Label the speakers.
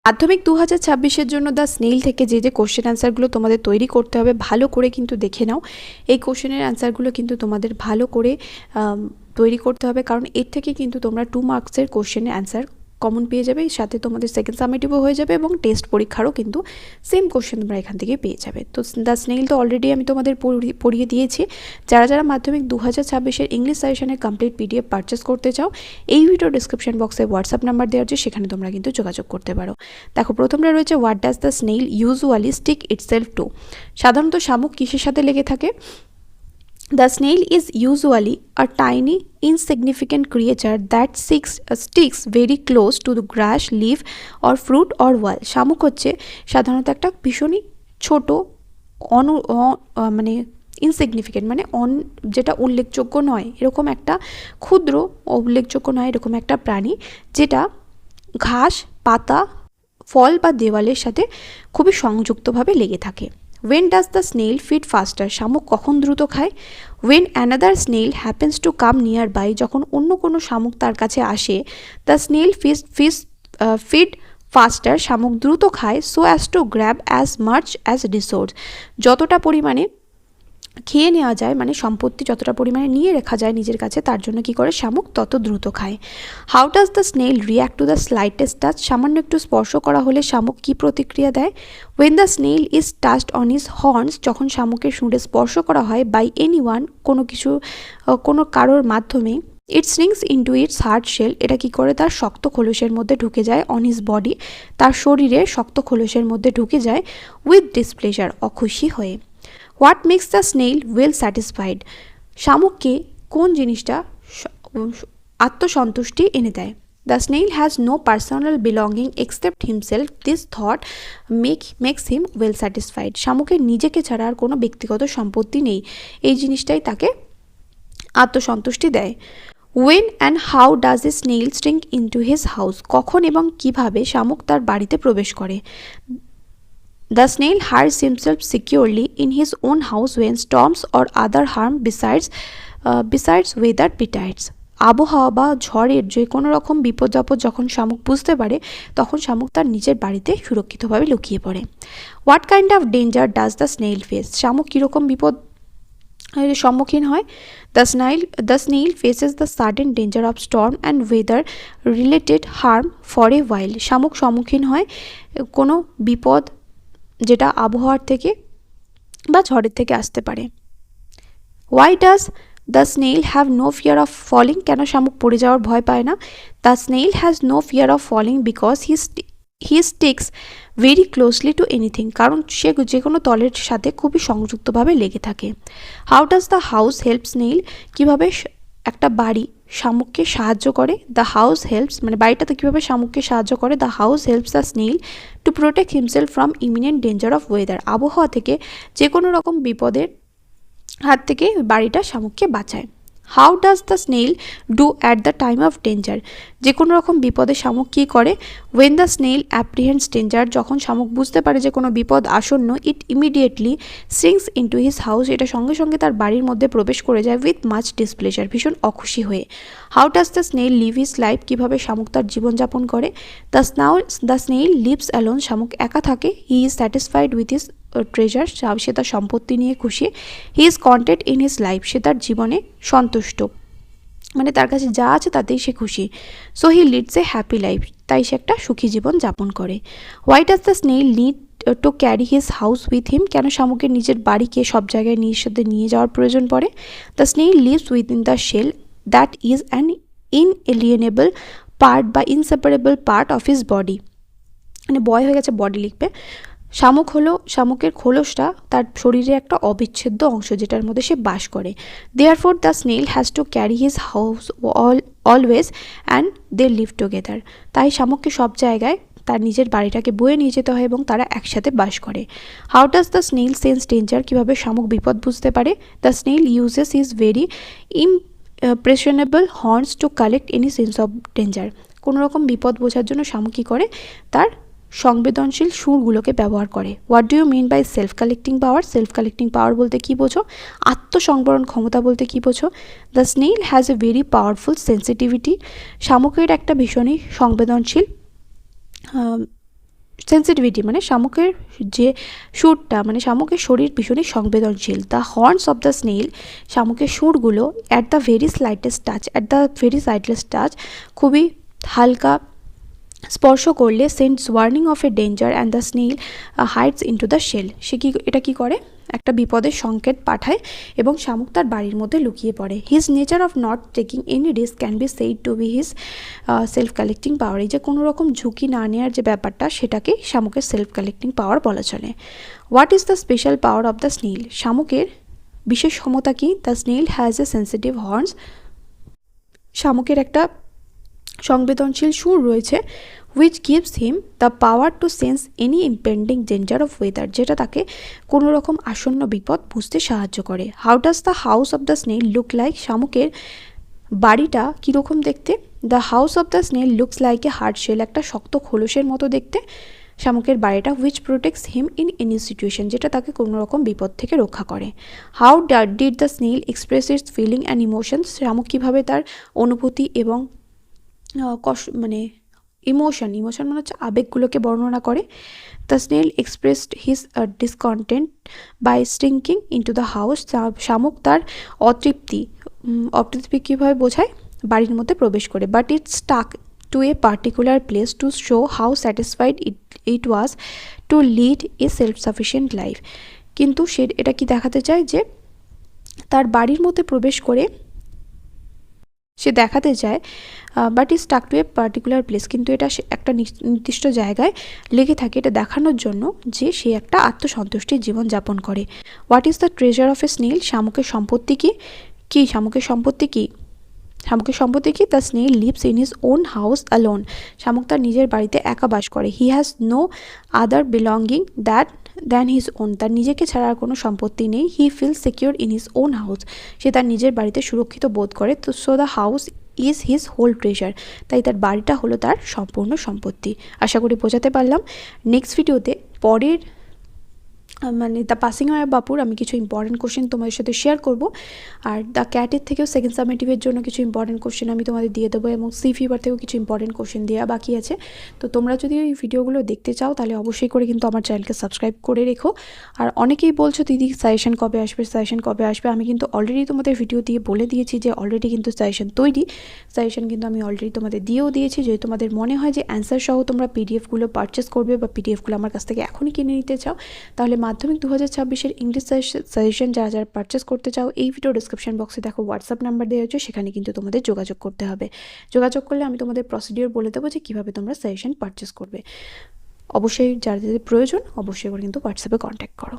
Speaker 1: মাধ্যমিক 2026-এর জন্য the snail থেকে যে কোশ্চেন অ্যান্সারগুলো তোমাদের তৈরি করতে হবে ভালো করে কিন্তু দেখে নাও। এই কোশ্চেনের অ্যান্সারগুলো কিন্তু তোমাদের ভালো করে তৈরি করতে হবে, কারণ এর থেকে কিন্তু তোমরা 2 মার্কসের কোশ্চেনের অ্যান্সার কমন পেয়ে যাবে, সাথে তোমাদের সেকেন্ড সামেটিভও হয়ে যাবে এবং টেস্ট পরীক্ষারও কিন্তু সেম কোশ্চেন তোমরা এখান থেকে পেয়ে যাবে। তো দ্য স্নেইল তো অলরেডি আমি তোমাদের পড়িয়ে দিয়েছি। যারা যারা মাধ্যমিক 2026-এর ইংলিশ সাজেশনের কমপ্লিট পিডিএফ পারচেস করতে চাও, এই ভিডিও ডিসক্রিপশন বক্সে হোয়াটসঅ্যাপ নাম্বার দেওয়া আছে, সেখানে তোমরা কিন্তু যোগাযোগ করতে পারো। দেখো, প্রথমটা রয়েছে what does the snail usually stick itself to. সাধারণত শামুক কিসের সাথে লেগে থাকে? The snail is usually a tiny, insignificant creature that sticks very close to the grass, leaf or fruit or wall. শামুক হচ্ছে সাধারণত একটা ভীষণই ছোট মানে ইনসিগনিফিকেন্ট মানে যেটা উল্লেখযোগ্য নয়, এরকম একটা ক্ষুদ্র উল্লেখযোগ্য নয় এরকম একটা প্রাণী, যেটা ঘাস, পাতা, ফল বা দেওয়ালের সাথে খুবই সংযুক্তভাবে লেগে থাকে। When does the snail feed faster? শামুক কখন দ্রুত খায়? When another snail happens to come nearby, যখন অন্য কোনো শামুক তার কাছে আসে, the snail feed faster, শামুক দ্রুত খায়, so as to grab as much as resource, যতটা পরিমাণে খেয়ে নেওয়া যায়, মানে সম্পত্তি যতটা পরিমাণে নিয়ে রাখা যায় নিজের কাছে, তার জন্য কি করে শামুক তত দ্রুত খায়। How does the snail react to the slightest touch? সামান্য একটু স্পর্শ করা হলে শামুক কি প্রতিক্রিয়া দেয়? When the snail is touched on his horns, যখন শামুকের শুঁড়ে স্পর্শ করা হয় বাই এনিওয়ান, কোনো কারোর মাধ্যমে, it sinks into its hard shell, এটা কি করে তার শক্ত খোলসের মধ্যে ঢুকে যায়, অন হিজ বডি, তার শরীরে শক্ত খোলসের মধ্যে ঢুকে যায়, উইথ ডিসপ্লেজার, অখুশি হয়ে। What makes the snail well satisfied? শামুককে কোন জিনিসটা আত্মসন্তুষ্টি এনে দেয়? The snail has no personal belonging except himself, this thought makes him well satisfied. শামুকের নিজেকে ছাড়া আর কোনো ব্যক্তিগত সম্পত্তি নেই, এই জিনিসটাই তাকে আত্মসন্তুষ্টি দেয়। When and how does a snail shrink into his house? কখন এবং কিভাবে শামুক তার বাড়িতে প্রবেশ করে? The snail hides himself securely in his own house when storms or other harm besides weather betide. আবহাওয়া বা ঝড়ের যে কোনো রকম বিপদ আপদ যখন শামুক বুঝতে পারে, তখন শামুক তার নিজের বাড়িতে সুরক্ষিতভাবে লুকিয়ে পড়ে। What kind of danger does the snail face? শামুক কীরকম বিপদ সম্মুখীন হয়? The snail faces the sudden danger of storm and weather related harm for a while. শামুক সম্মুখীন হয় কোনো বিপদ যেটা আবহাওয়ার থেকে বা ঝড়ের থেকে আসতে পারে। Why does the snail have no fear of falling? কেন শামুক পড়ে যাওয়ার ভয় পায় না? The snail has no fear of falling because he sticks very closely to anything, কারণ সে যে কোনো তলের সাথে খুবই সংযুক্তভাবে লেগে থাকে। How does the house help snail? কীভাবে একটা বাড়ি শামুককে সাহায্য করে? দ্য হাউস হেল্পস, মানে বাড়িটাতে কীভাবে শামুককে সাহায্য করে? The house helps the snail to protect himself from eminent danger of weather, আবহাওয়া থেকে যে কোনো রকম বিপদের হাত থেকে বাড়িটা শামুককে বাঁচায়। How does the snail do at the time of danger? যে কোনো রকম বিপদে শামুক কী করে? ওয়েন দ্য স্নেইল অ্যাপ্রিহেন্ডস ডেঞ্জার, যখন শামুক বুঝতে পারে যে কোনো বিপদ আসন্ন, ইট immediately syncs into his house, এটা সঙ্গে সঙ্গে তার বাড়ির মধ্যে প্রবেশ করে যায়, উইথ মাচ ডিসপ্লেজার, ভীষণ অখুশি হয়ে। How does the snail live his life? কীভাবে শামুক তার জীবনযাপন করে? দ্য স্নেইল লিভস অ্যালোন, শামুক একা থাকে। He is satisfied with his treasure, সে তার সম্পত্তি নিয়ে খুশি। He is content in his life, সে তার জীবনে সন্তুষ্ট, মানে তার কাছে যা আছে তাতেই সে খুশি। So he leads a happy life, তাই সে একটা সুখী জীবন যাপন করে। Why does the snail need to carry his house with him? কেন শামুকের নিজের বাড়িকে সব জায়গায় নিজের সাথে নিয়ে যাওয়ার প্রয়োজন পড়ে? The snail lives within the shell that is an inalienable part বা inseparable part of his body, মানে বয় হয়ে গেছে বডি লিখবে। শামুকের খোলসটা তার শরীরে একটা অবিচ্ছেদ্য অংশ, যেটার মধ্যে সে বাস করে। Therefore the snail has to carry his house always and they live together, তাই শামুককে সব জায়গায় তার নিজের বাড়িটাকে বয়ে নিয়ে যেতে হয় এবং তারা একসাথে বাস করে। How does the snail sense danger? কীভাবে শামুক বিপদ বুঝতে পারে? The snail uses his very impressionable horns to collect any sense of danger. কোনো রকম বিপদ বোঝার জন্য শামুক কী করে? তার সংবেদনশীল সুরগুলোকে ব্যবহার করে। What do you mean by self collecting power? Self collecting power বলতে কী বোঝো? আত্মসংবরণ ক্ষমতা বলতে কী বোঝো? The snail has a very powerful sensitivity, শামুকের একটা ভীষণই সংবেদনশীল সেন্সিটিভিটি মানে শামুকের যে সুরটা, মানে শামুকের শরীর ভীষণই সংবেদনশীল। The horns of the snail, শামুকের সুরগুলো at the very slightest touch, খুবই হালকা স্পর্শ করলে sends warning of a danger and the snail hides into the shell. সে এটা কি করে, একটা বিপদের সংকেত পাঠায় এবং শামুক তার বাড়ির মধ্যে লুকিয়ে পড়ে। His nature of not taking any risk can be said to be his self collecting power. এই যে কোনো রকম ঝুঁকি না নেওয়ার যে ব্যাপারটা, সেটাকে শামুকের সেলফ কালেক্টিং পাওয়ার বলা চলে। What is the special power of the snail, শামুকের বিশেষ ক্ষমতা কি? The snail has a sensitive horns, শামুকের একটা সংবেদনশীল সুর রয়েছে, which gives him the power to sense any impending danger of weather, যেটা তাকে কোনো রকম আসন্ন বিপদ বুঝতে সাহায্য করে। How does the house of the snail look like, শামুকের বাড়িটা কীরকম দেখতে? The house of the snail looks like a hard shell, একটা শক্ত খোলসের মতো দেখতে শামুকের বাড়িটা। Which protects him in any situation, যেটা তাকে কোনো রকম বিপদ থেকে রক্ষা করে। How did the snail express its feeling and emotions, শামুক কীভাবে তার অনুভূতি এবং মানে ইমোশন মানে হচ্ছে আবেগগুলোকে বর্ণনা করে। The snail expressed his discontent by stinking into the house, শামুক তার অতৃপ্তি কীভাবে বোঝায়? বাড়ির মধ্যে প্রবেশ করে। But it stuck to a particular place to show how satisfied it was to lead a self sufficient life. কিন্তু সে এটা কি দেখাতে চায় যে তার বাড়ির মধ্যে প্রবেশ করে সে দেখাতে চায়, but is stuck to a particular place, কিন্তু এটা একটা নির্দিষ্ট জায়গায় লেগে থাকে, এটা দেখানোর জন্য যে সে একটা আত্মসন্তুষ্টির জীবন যাপন করে। What is the treasure of a snail, শামুকের সম্পত্তি কি? শামুকের সম্পত্তি কি? The snail lives in his own house alone, শামুক তার নিজের বাড়িতে একা বাস করে। He has no other belonging than his own, তার নিজেকে ছাড়া আর কোনো সম্পত্তি নেই। He feel secure in his own house, সে তার নিজের বাড়িতে সুরক্ষিত বোধ করে। তো so the house is his whole treasure, তাই তার বাড়িটা হলো তার সম্পূর্ণ সম্পত্তি। আশা করি বোঝাতে পারলাম। নেক্সট ভিডিওতে পরের মানে দ্য পাসিং অফ বাপুর আমি কিছু ইম্পর্টেন্ট কোশ্চেন তোমাদের সাথে শেয়ার করব, আর দ্য ক্যাটের থেকেও সেকেন্ড সামেটিভের জন্য কিছু ইম্পর্টেন্ট কোশ্চেন আমি তোমাদের দিয়ে দেবো, এবং সি ফিভার থেকেও কিছু ইম্পর্টেন্ট কোশ্চেন দেওয়া বাকি আছে। তো তোমরা যদি এই ভিডিওগুলো দেখতে চাও তাহলে অবশ্যই করে কিন্তু আমার চ্যানেলকে সাবস্ক্রাইব করে রেখো। আর অনেকেই বলছো দিদি সাজেশন কবে আসবে, আমি কিন্তু অলরেডি তোমাদের ভিডিও দিয়ে বলে দিয়েছি যে অলরেডি কিন্তু সাজেশন তৈরি। সাজেশন কিন্তু আমি অলরেডি তোমাদের দিয়েও দিয়েছি। যদি তোমাদের মনে হয় যে অ্যান্সার সহ তোমরা পিডিএফগুলো পারচেস করবে বা পিডিএফগুলো আমার কাছ থেকে এখনই কিনে নিতে চাও, তাহলে মাধ্যমিক 2026-এর ইংলিশ সাজেশন যারা পারচেস করতে চাও, এই ভিডিও ডিসক্রিপশন বক্সে দেখো হোয়াটসঅ্যাপ নাম্বার দেওয়া হয়েছে, সেখানে কিন্তু তোমাদের যোগাযোগ করতে হবে। যোগাযোগ করলে আমি তোমাদের প্রসিডিওর বলে দেবো যে কীভাবে তোমরা সাজেশন পারচেস করবে। অবশ্যই যাদের প্রয়োজন অবশ্যই করে কিন্তু হোয়াটসঅ্যাপে কন্ট্যাক্ট করো।